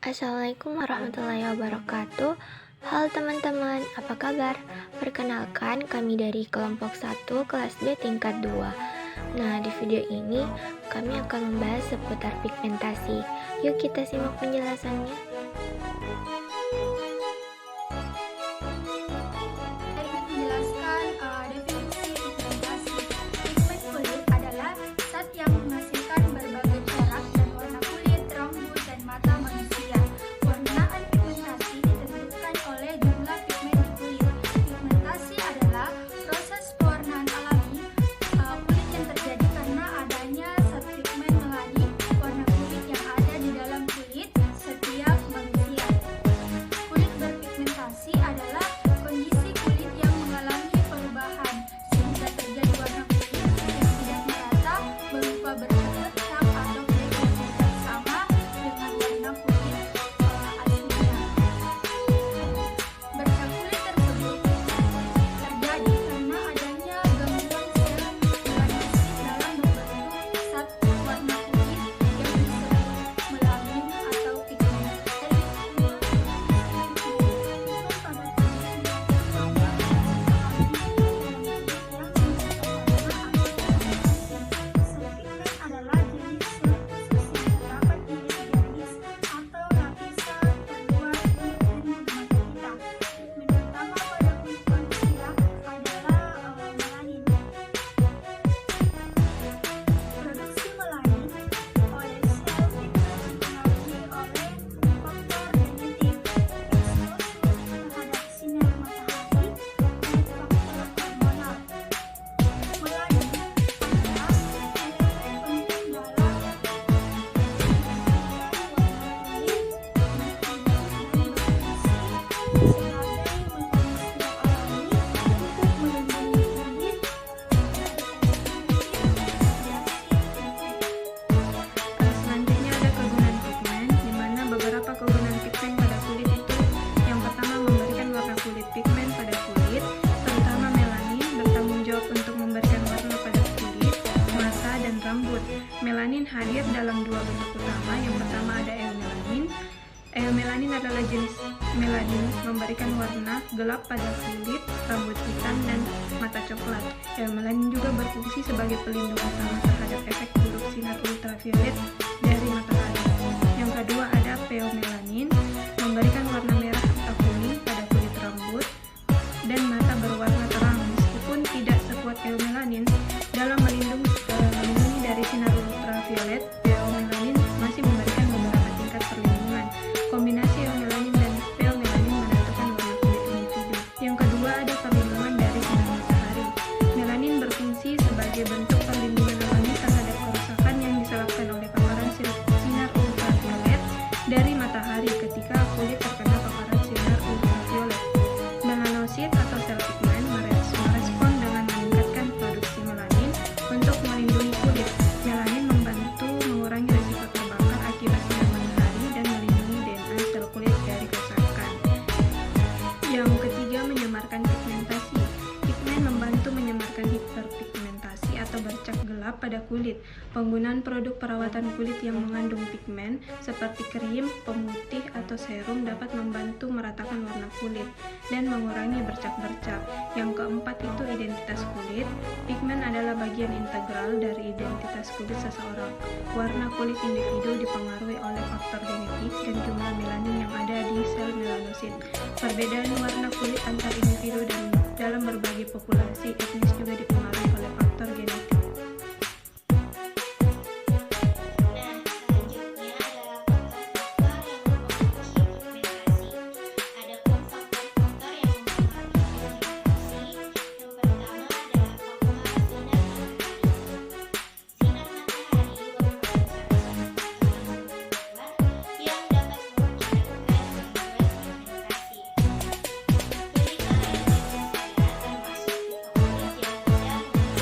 Assalamualaikum warahmatullahi wabarakatuh. Halo teman-teman, apa kabar? Perkenalkan, kami dari kelompok 1 kelas B tingkat 2. Nah, di video ini kami akan membahas seputar pigmentasi. Yuk kita simak penjelasannya. Menjelaskan definisi pigmentasi. Pigmen kulit adalah zat yang menghasilkan berbagai corak dan warna kulit, rambut, dan mata manusia. Warnaan pigmentasi ditentukan oleh jumlah pigmen di kulit. Pigmentasi adalah proses pewarnaan alami kulit yang terjadi karena adanya zat pigmen melanin warna kulit yang ada di dalam kulit setiap manusia. Kulit berpigmentasi adalah kondisi kulit yang mengalami perubahan sehingga terjadi warna kulit yang tidak merata berupa bercak-bercak atau flek yang tidak sama dengan warna kulit aslinya. Bercak kulit tersebut terjadi karena adanya gangguan sel melanin dalam membentuk zat warna kulit yang disebut melanin atau pigmen. Adalah jenis sel khusus yang terdapat di epidermis atau lapisan terluar kulit dan mata kita. Pigmen utama pada kulit manusia adalah melanin. Produksi melanin oleh sel pigmen dipengaruhi oleh faktor genetik, eksposur terhadap sinar matahari, dan faktor hormonal. Melanin adalah elemen penting dalam warna kulit dan berfungsi sebagai mekanisme alami untuk melindungi kulit Selanjutnya ada kegunaan pigmen, di mana beberapa kegunaan pigmen pada kulit itu yang pertama memberikan warna kulit. Pigmen pada kulit, terutama melanin, bertanggung jawab untuk memberikan warna pada kulit, mata, dan rambut. Melanin hadir dalam dua bentuk utama. Yang pertama ada eumelanin. Eumelanin adalah jenis melanin memberikan warna gelap pada kulit, rambut hitam, dan mata coklat. Eumelanin juga berfungsi sebagai pelindung utama terhadap efek buruk sinar ultraviolet dari matahari. Yang kedua ada pheomelanin, memberikan warna merah atau kuning pada kulit, rambut, dan mata berwarna terang. Meskipun tidak sekuat eumelanin dalam melindungi dari sinar ultraviolet, pheomelanin masih memberikan beberapa tingkat perlindungan. Kombinasi eumelanin dan pheomelanin menentukan warna kulit individu. Yang kedua ada perlindungan dari sinar matahari. Melanin berfungsi sebagai bentuk perlindungan alami terhadap kerusakan yang disebabkan oleh paparan sinar ultraviolet dari matahari ketika kulit terkena paparan sinar ultraviolet. Melanosit atau sel pigmen merespon dengan meningkatkan produksi melanin untuk melindungi kulit. Melanin membantu mengurangi risiko terbakar akibat sinar matahari dan melindungi DNA sel kulit dari kerusakan. Yang ketiga, menyamarkan pigmentasi. Pigmen membantu menyamarkan hiperpigmentasi atau bercak gelap pada kulit. Penggunaan produk perawatan kulit yang mengandung pigmen seperti krim, pemutih, atau serum dapat membantu meratakan warna kulit dan mengurangi bercak-bercak. Yang keempat itu identitas kulit. Pigmen adalah bagian integral dari identitas kulit seseorang. Warna kulit individu dipengaruhi oleh faktor genetik dan jumlah melanin yang ada di sel melanosit. Perbedaan warna kulit antar individu dan dalam berbagai populasi etnis juga dipengaruhi oleh faktor genetik. Nah, selanjutnya adalah faktor-faktor yang mempengaruhi pigmentasi. Adapun faktor-faktor yang mempengaruhi pigmentasi, yang pertama adalah faktor sinar matahari. Sinar matahari merupakan salah satu faktor luar yang dapat memunculkan gangguan pigmentasi. Kulit area manusia termasuk tipe kulit yang mudah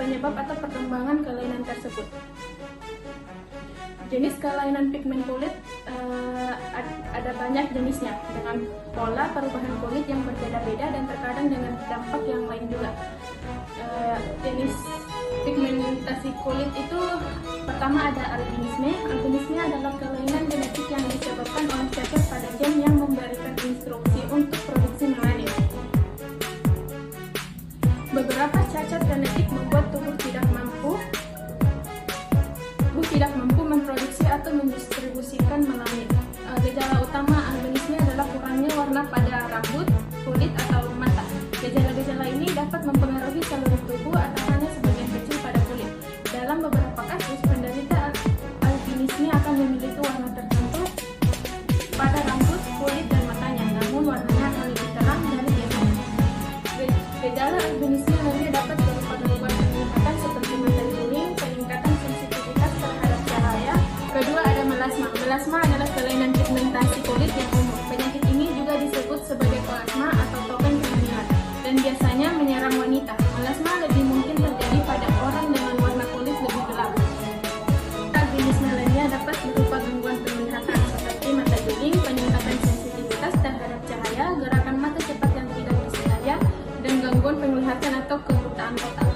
penyebab atau perkembangan kelainan tersebut. Jenis kelainan pigmen kulit ada banyak jenisnya dengan pola perubahan kulit yang berbeda-beda dan terkadang dengan dampak yang lain juga. Jenis pigmentasi kulit itu pertama ada albinisme. Albinisme adalah kelainan genetik yang disebabkan oleh cacat pada gen yang memberikan instruksi untuk produksi melanin. Beberapa cacat genetik membuat tubuh tidak mampu memproduksi atau mendistribusikan melanin. Gejala utama albinisme adalah kurangnya warna pada rambut, kulit, atau mata. Gejala-gejala ini dapat mempengaruhi seluruh tubuh atau hanya sebagian kecil pada kulit. Dalam beberapa kasus, penderita albinisme akan memiliki warna tertentu pada rambut, kulit, dan matanya, namun warnanya akan lebih terang dari biasanya. Gejala albinisme lainnya dapat berupa gangguan penglihatan seperti mata juling, peningkatan sensitivitas terhadap cahaya. Kedua ada melasma. Melasma adalah kelainan pigmentasi kulit yang umum. Penyakit ini juga disebut sebagai kolasma atau topeng kehamilan dan biasanya menyerang wanita. Melasma lebih mungkin terjadi pada orang dengan warna kulit lebih gelap. Albinisme lainnya dapat berupa gangguan penglihatan seperti mata juling, peningkatan sensitivitas terhadap cahaya, gerakan mata cepat yang tidak disengaja, dan gangguan penglihatan atau kebutaan total.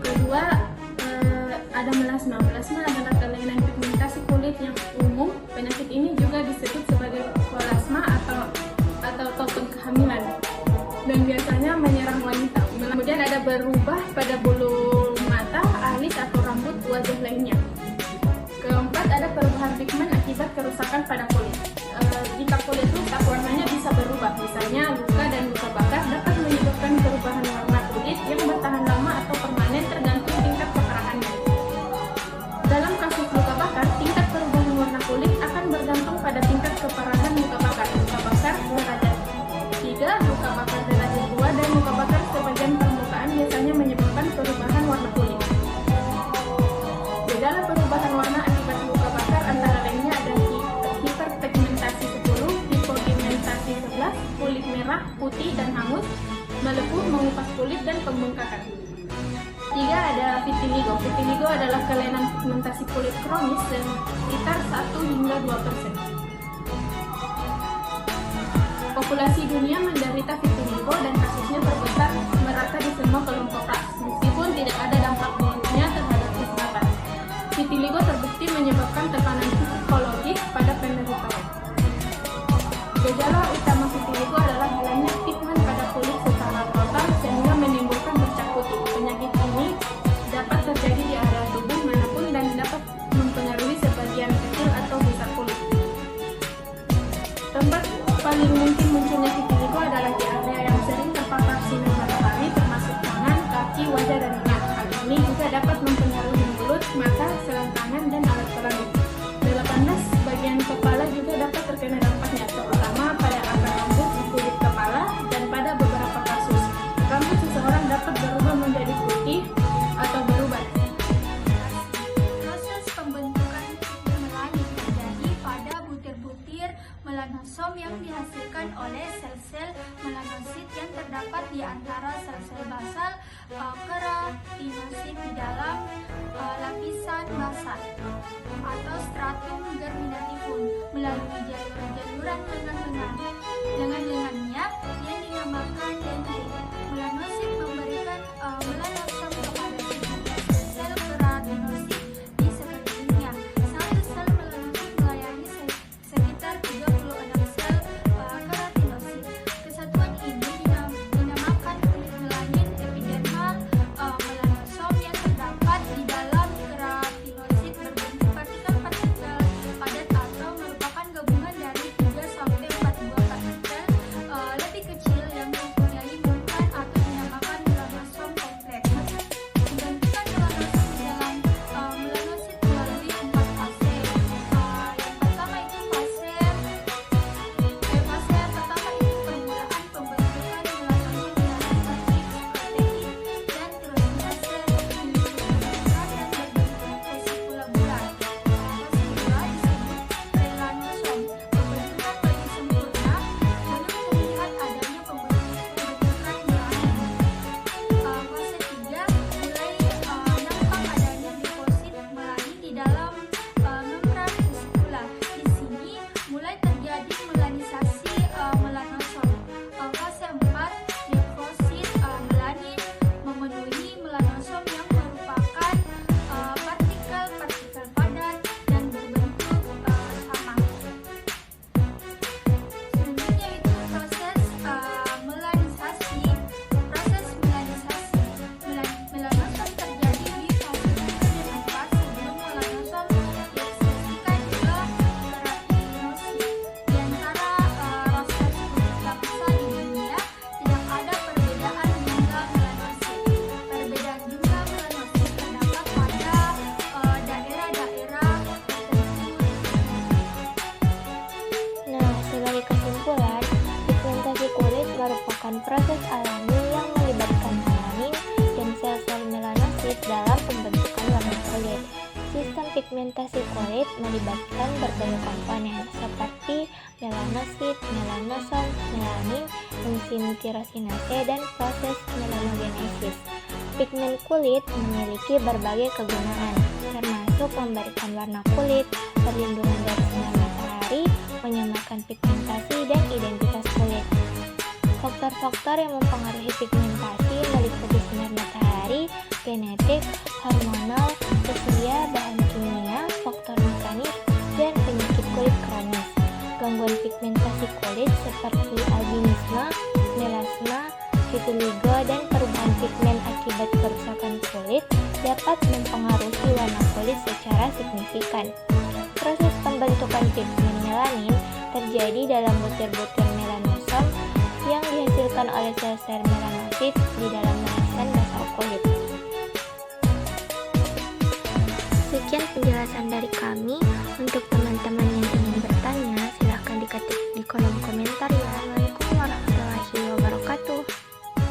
Kedua ada melasma. Melasma adalah kelainan pigmentasi kulit yang umum. Penyakit ini juga disebut sebagai kolasma atau topeng kehamilan dan biasanya menyerang wanita. Kemudian ada berubah pada bulu mata, alis atau rambut wajah lainnya. Keempat ada perubahan pigmen akibat kerusakan pada kulit. Jika kulit rusak, warnanya bisa berubah. Misalnya luka dan luka bakar dapat menyebabkan perubahan warna kulit yang bertahan lama atau permanen tergantung tingkat keparahannya. Dalam kasus luka bakar, tingkat perubahan warna kulit akan bergantung pada tingkat keparahan luka bakar. Luka bakar derajat 3, luka bakar derajat 2, dan luka bakar sebagian permukaan biasanya menyebabkan perubahan warna kulit. Gejala perubahan warna akibat luka bakar antara lainnya ada hiperpigmentasi 10, hipopigmentasi 11, kulit merah, putih, dan hangus, melepuh, mengupas kulit, dan pembengkakan. 3 ada vitiligo. Vitiligo adalah kelainan pigmentasi kulit kronis sekitar 1 hingga 2%. Populasi dunia menderita vitiligo dan kasusnya terbesar merata di semua kelompok ras, meskipun tidak ada dampak buruknya terhadap kesehatan. Vitiligo terbukti menyebabkan tekanan psikologis pada penderitanya. Gejala utama vitiligo adalah hilangnya pigmen pada kulit secara total sehingga menimbulkan bercak putih. Penyakit ini dapat terjadi di area tubuh manapun dan dapat mempengaruhi sebagian kecil atau besar kulit. Tempat paling mungkin munculnya vitiligo adalah di area yang sering terpapar sinar matahari termasuk tangan, kaki, wajah, dan lengan. Hal ini juga dapat mempengaruhi mulut, mata, selangkangan, dan alat kelamin. 18 bagian kepala juga dapat terkena dampaknya, terutama pada akar rambut di kulit kepala dan pada beberapa kasus rambut seseorang dapat berubah menjadi putih atau berubah. Proses pembentukan melanin terjadi pada butir-butir melanosom yang dihasilkan oleh sel-sel melanosit yang terdapat di antara sel-sel basal keratinosit di dalam lapisan basal atau stratum germinativum melalui jaluran lengan-lengannya yang dinamakan dendrit. Melanosit memberikan melanosom kepada sejumlah sel keratinosit di sekelilingnya. Satu sel melanosit melayani sekitar 36 sel keratinosit. Kesatuan ini dinamakan kulit melanin epidermal. Melanosom yang terdapat di dalam keratinosit berbentuk partikel-partikel pada proses alami yang melibatkan melanin dan sel-sel melanosit dalam pembentukan warna kulit. Sistem pigmentasi kulit melibatkan berbagai komponen seperti melanosit, melanosom, melanin, enzim tirosinase, dan proses melanogenesis. Pigmen kulit memiliki berbagai kegunaan, termasuk memberikan warna kulit, perlindungan dari sinar matahari, menyamakan pigmentasi, dan identitas kulit. Faktor-faktor yang mempengaruhi pigmentasi meliputi sinar matahari, genetik, hormonal, usia, bahan kimia, faktor mekanis, dan penyakit kulit kronis. Gangguan pigmentasi kulit seperti albinisme, melasma, vitiligo, dan perubahan pigmen akibat kerusakan kulit dapat mempengaruhi warna kulit secara signifikan. Proses pembentukan pigmen melanin terjadi dalam butir-butir melanosom yang dihasilkan oleh sel-sel melanosit di dalam lapisan basal kulit. Sekian penjelasan dari kami. Untuk teman-teman yang ingin bertanya, silahkan diketik di kolom komentar.